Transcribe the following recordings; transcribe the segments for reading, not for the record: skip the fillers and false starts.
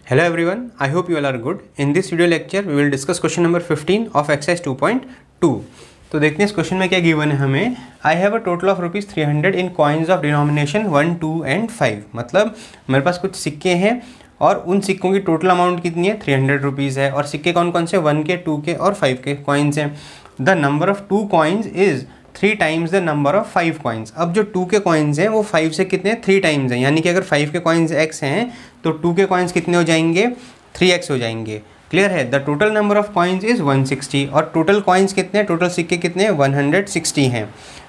Hello everyone, I hope you all are good. In this video lecture, we will discuss question number 15 of exercise 2.2. तो देखते हैं इस question में क्या given है हमें. I have a total of ₹300 in coins of denomination 1, 2 and 5. मतलब मेरे पास कुछ सिक्के हैं और उन सिक्कों की टोटल अमाउंट कितनी है, ₹300 है. और सिक्के कौन कौन से, 1 के, 2 के और 5 के कॉइन्स हैं. The number of 2 coins is 3 times the number of 5 coins. अब जो 2 के कॉइन्स हैं वो 5 से कितने, 3 टाइम्स हैं. यानी कि अगर 5 के कॉइन्स x हैं तो 2 के कॉइन्स कितने हो जाएंगे, 3x हो जाएंगे. क्लियर है. The total number of coins is 160. और टोटल कॉइन्स कितने, टोटल सिक्के कितने, 160 हैं.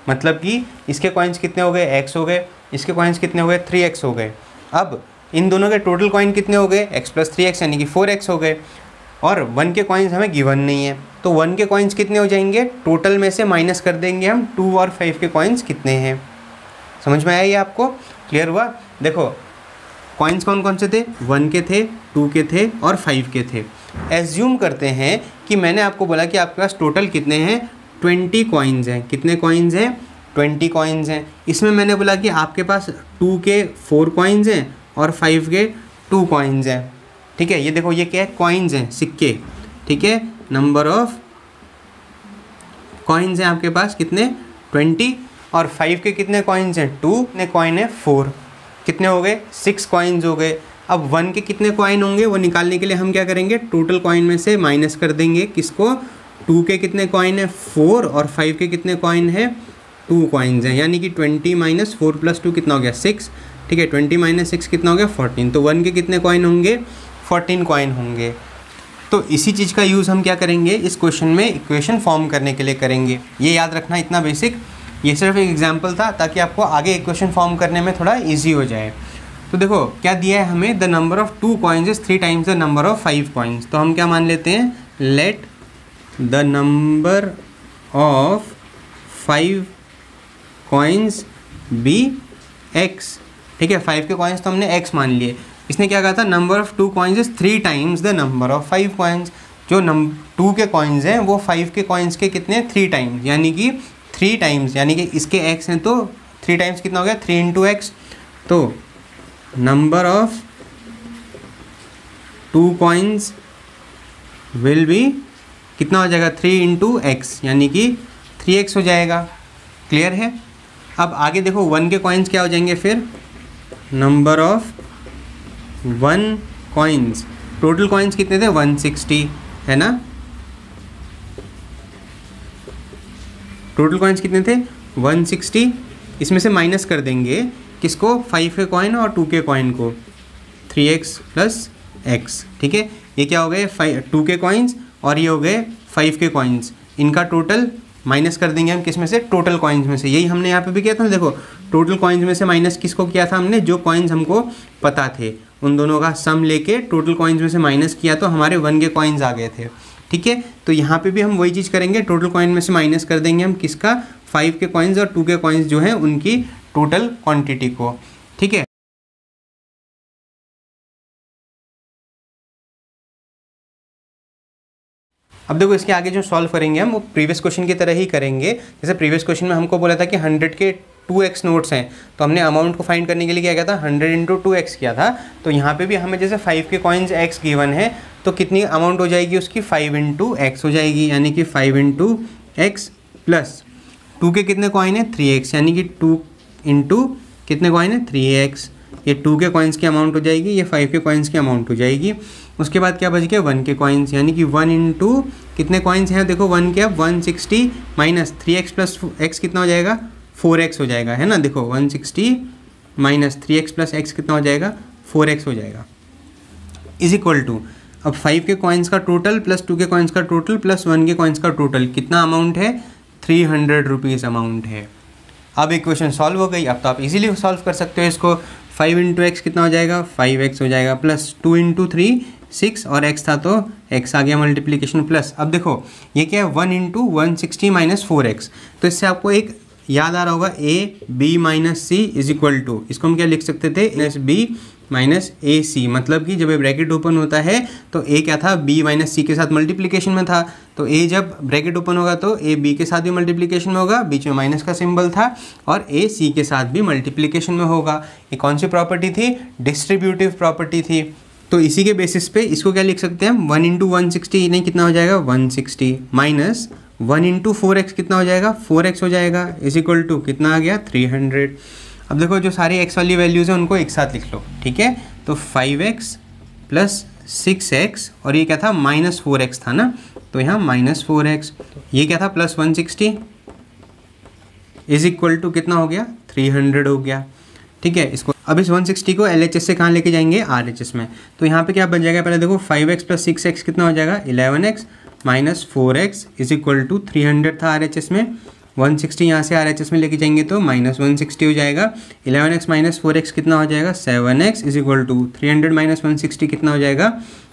मतलब कि इसके कॉइन्स कितने हो गए, x हो गए. इसके कॉइन्स कितने हो गए, 3x हो गए. अब इन दोनों के टोटल कॉइन कितने हो गए, x + 3x यानी कि 4x हो गए. और 1 के कॉइन्स हमें गिवन नहीं है तो 1 के कॉइन्स कितने हो जाएंगे, टोटल में से माइनस कर देंगे हम 2 और 5 के कॉइन्स कितने हैं. समझ में आया ये आपको, क्लियर हुआ. देखो कॉइन्स कौन कौन से थे, 1 के थे, 2 के थे और 5 के थे. एज्यूम करते हैं कि मैंने आपको बोला कि आपके पास टोटल कितने हैं, 20 कॉइन्स हैं. कितने कॉइन्स हैं, 20 कॉइन्स हैं. इसमें मैंने बोला कि आपके पास 2 के 4 कॉइन्स हैं और 5 के 2 कॉइन्स हैं. ठीक है. ये देखो ये क्या है, कॉइन्स हैं, सिक्के. ठीक है. नंबर ऑफ कॉइन्स हैं आपके पास कितने, 20. और 5 के कितने कॉइन्स हैं, 2. कितने कॉइन है, 4. कितने हो गए, 6 कॉइन्स हो गए. अब 1 के कितने कॉइन होंगे वो निकालने के लिए हम क्या करेंगे, टोटल कॉइन में से माइनस कर देंगे. किसको, 2 के कितने कॉइन है, 4. और 5 के कितने कॉइन है, 2 कॉइन्स हैं. यानी कि 20 - 4 + 2 कितना हो गया, 6. ठीक है. 20 - 6 कितना हो गया, 14. तो 1 के कितने कॉइन होंगे, 14 कॉइन होंगे. तो इसी चीज़ का यूज़ हम क्या करेंगे इस क्वेश्चन में, इक्वेशन फॉर्म करने के लिए करेंगे. ये याद रखना, इतना बेसिक. ये सिर्फ एक एग्जांपल था ताकि आपको आगे इक्वेशन फॉर्म करने में थोड़ा इजी हो जाए. तो देखो क्या दिया है हमें, the number of 2 coins is 3 times the number of 5 coins. तो हम क्या मान लेते हैं, let the number of 5 coins be x. ठीक है. 5 के कॉइन्स तो हमने x मान लिए. इसने क्या कहा था, number of 2 coins is 3 times the number of 5 coins. जो 2 के कॉइन्स हैं वो 5 के कॉइन्स के कितने, 3 टाइम्स. यानी कि 3 टाइम्स, यानी कि इसके x हैं तो 3 टाइम्स कितना हो गया, 3 × x. तो number of 2 coins will be कितना हो जाएगा, 3 × x यानी कि 3x हो जाएगा. क्लियर है. अब आगे देखो 1 के कॉइन्स क्या हो जाएंगे फिर, number of 1 coins, total coins कितने थे, 160 है ना. टोटल कॉइन्स कितने थे, 160. इसमें से माइनस कर देंगे किसको, 5 के कॉइन और 2 के कॉइन को, 3x + x. ठीक है. ये क्या हो गए, 2 के कॉइन्स और ये हो गए 5 के कॉइन्स. इनका टोटल माइनस कर देंगे हम किस में से, टोटल कॉइन्स में से. यही हमने यहाँ पे भी किया था ना. देखो टोटल कॉइन्स में से माइनस किसको किया था हमने, जो कॉइन्स हमको पता थे उन दोनों का सम लेके टोटल कॉइन्स में से माइनस किया तो हमारे 1 के कॉइन्स आ गए थे. ठीक है. तो यहाँ पे भी हम वही चीज़ करेंगे, टोटल कॉइन में से माइनस कर देंगे हम किसका, 5 के कॉइन्स और 2 के कॉइन्स जो हैं उनकी टोटल क्वांटिटी को. ठीक है. अब देखो इसके आगे जो सॉल्व करेंगे हम वो प्रीवियस क्वेश्चन की तरह ही करेंगे. जैसे प्रीवियस क्वेश्चन में हमको बोला था कि 100 के 2x नोट्स हैं तो हमने अमाउंट को फाइंड करने के लिए क्या किया था, 100 × 2x किया था. तो यहाँ पे भी हमें जैसे 5 के कॉइन्स x गिवन है तो कितनी अमाउंट हो जाएगी उसकी, 5 × x हो जाएगी. यानी कि 5 × x प्लस 2 के कितने कॉइन है, 3x. यानी कि 2 × कितने कॉइन है, 3x. ये 2 के कॉइन्स की अमाउंट हो जाएगी, ये 5 के कॉइन्स की अमाउंट हो जाएगी. उसके बाद क्या बच गया, 1 के कॉइन्स. यानी कि 1 × कितने कॉइन्स हैं, देखो 1 के, अब 160 - 3x + x कितना हो जाएगा, 4x हो जाएगा. है ना. देखो 160 - 3x + x कितना हो जाएगा, 4x हो जाएगा. इज इक्वल टू, अब 5 के कॉइन्स का टोटल प्लस 2 के कॉइन्स का टोटल प्लस 1 के कॉइन्स का टोटल कितना अमाउंट है, ₹300 अमाउंट है. अब इक्वेशन सॉल्व हो गई. अब तो आप इजीली सॉल्व कर सकते हो इसको. 5 × x कितना हो जाएगा, 5x हो जाएगा प्लस 2 × 3 6 और x था तो x आ गया मल्टीप्लिकेशन प्लस. अब देखो ये क्या है, 1 × 160 - 4x. तो इससे आपको एक याद आ रहा होगा, a b - c is equal to, इसको हम क्या लिख सकते थे, b - ac. मतलब कि जब ये ब्रैकेट ओपन होता है तो a क्या था, b - c के साथ मल्टीप्लिकेशन में था. तो a जब ब्रैकेट ओपन होगा तो a b के साथ भी मल्टीप्लिकेशन में होगा, बीच में माइनस का सिंबल था, और a c के साथ भी मल्टीप्लिकेशन में होगा. ये कौन सी प्रॉपर्टी थी, डिस्ट्रीब्यूटिव प्रॉपर्टी थी. तो इसी के बेसिस पे इसको क्या लिख सकते हैं हम, 1 इंटू 160 नहीं कितना हो जाएगा 160 माइनस 1 इंटू 4x कितना हो जाएगा 4x हो जाएगा, इज इक्वल टू कितना आ गया 300। अब देखो जो सारी x वाली वैल्यूज़ हैं उनको एक साथ लिख लो, ठीक है। तो 5x प्लस 6x और ये क्या था -4x था ना, तो यहाँ -4x, ये क्या था प्लस 160 इज इक्वल टू कितना हो गया 300 हो गया, ठीक है। इसको अब इस 160 को LHS से कहाँ लेके जाएंगे RHS में, तो यहाँ पे क्या बन जाएगा पहले देखो 5x प्लस 6x कितना हो जाएगा 11x minus 4x is equal to 300 था RHS में, 160 यहाँ से RHS में लेके जाएंगे तो -160 हो जाएगा, 11x माइनस 4x कितना हो जाएगा 7x is equal to 300 minus 160 कितना हो जाएगा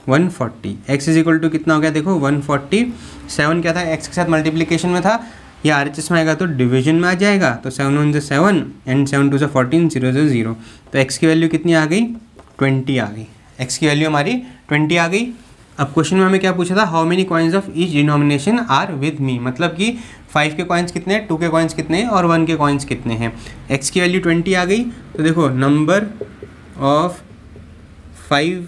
140, x इज इक्वल टू कितना हो गया देखो 140, 7 क्या था x के साथ मल्टीप्लिकेशन में था, ये RHS में आएगा तो डिवीजन में आ जाएगा, तो 7 1 7 एंड 7 2 14 0 0 0, तो x की वैल्यू कितनी आ गई 20 आ गई, x की वैल्यू हमारी 20 आ गई। अब क्वेश्चन में हमें क्या पूछा था, how many coins of each denomination are with me, मतलब कि 5 के कॉइन्स कितने हैं, 2 के कॉइन्स कितने हैं और 1 के कॉइन्स कितने हैं। x की वैल्यू 20 आ गई, तो देखो नंबर ऑफ 5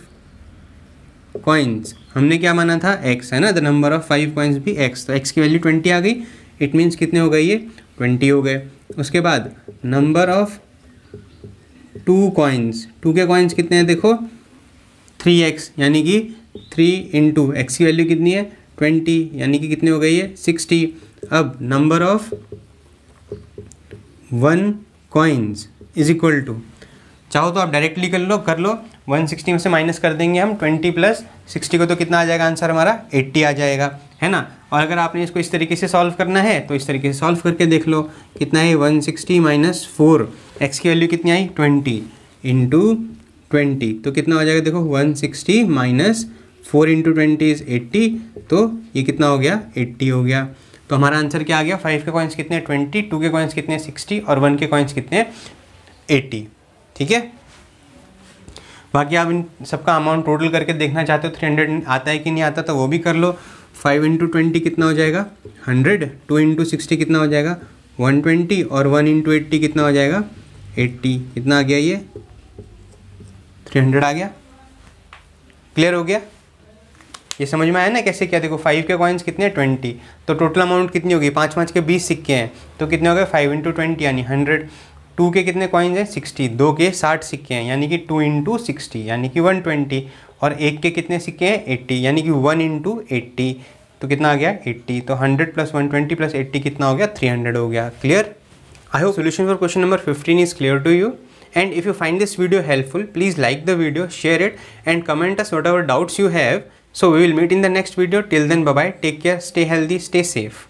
कॉइन्स हमने क्या माना था x है ना, द नंबर ऑफ 5 कॉइन्स भी x, तो x की वैल्यू 20 आ गई, इट मीन्स कितने हो गए ये 20 हो गए। उसके बाद नंबर ऑफ 2 कॉइन्स, 2 के कॉइन्स कितने हैं देखो 3x यानी कि 3 इंटू x की वैल्यू कितनी है 20 यानी कि कितने हो गई है 60। अब number of 1 coins is equal to, चाहो तो आप डायरेक्टली कर लो 160 में से माइनस कर देंगे हम 20 प्लस 60 को, तो कितना आ जाएगा आंसर हमारा 80 आ जाएगा, है ना। और अगर आपने इसको इस तरीके से सॉल्व करना है तो इस तरीके से सॉल्व करके देख लो कितना है 160 माइनस 4, x की वैल्यू कितनी आई 20 इंटू 20, तो कितना हो जाएगा देखो 160 माइनस 4 इंटू 20 इज 80, तो ये कितना हो गया 80 हो गया। तो हमारा आंसर क्या आ गया, 5 के कॉइन्स कितने 20, 2 के कॉइन्स कितने 60 और 1 के कॉइन्स कितने 80, ठीक है। बाकी आप इन सबका अमाउंट टोटल करके देखना चाहते हो 300 आता है कि नहीं आता, तो वो भी कर लो। 5 इंटू 20 कितना हो जाएगा 100, 2 इंटू 60 कितना हो जाएगा 120 और 1 इंटू 80 कितना हो जाएगा 80, कितना आ गया ये 300 आ गया। क्लियर हो गया, ये समझ में आया ना कैसे क्या। देखो 5 के कॉइन्स कितने 20, तो टोटल अमाउंट कितनी होगी 5 के 20 सिक्के हैं, तो कितने हो गए 5 इंटू 20 यानी 100। 2 के कितने कॉइन्स हैं 60, 2 के 60 सिक्के हैं यानी कि 2 इंटू 60 यानी कि 120, और 1 के कितने सिक्के हैं 80 यानी कि 1 इंटू 80, तो कितना आ गया 80। तो 100 प्लस 120 प्लस 80 कितना हो गया 300 हो गया। Clear, I hope solution for question number 15 is clear to you, and if you find this video helpful, please like the video, share it and comment us whatever doubts you have. So we will meet in the next video. Till then, bye bye, take care, stay healthy, stay safe.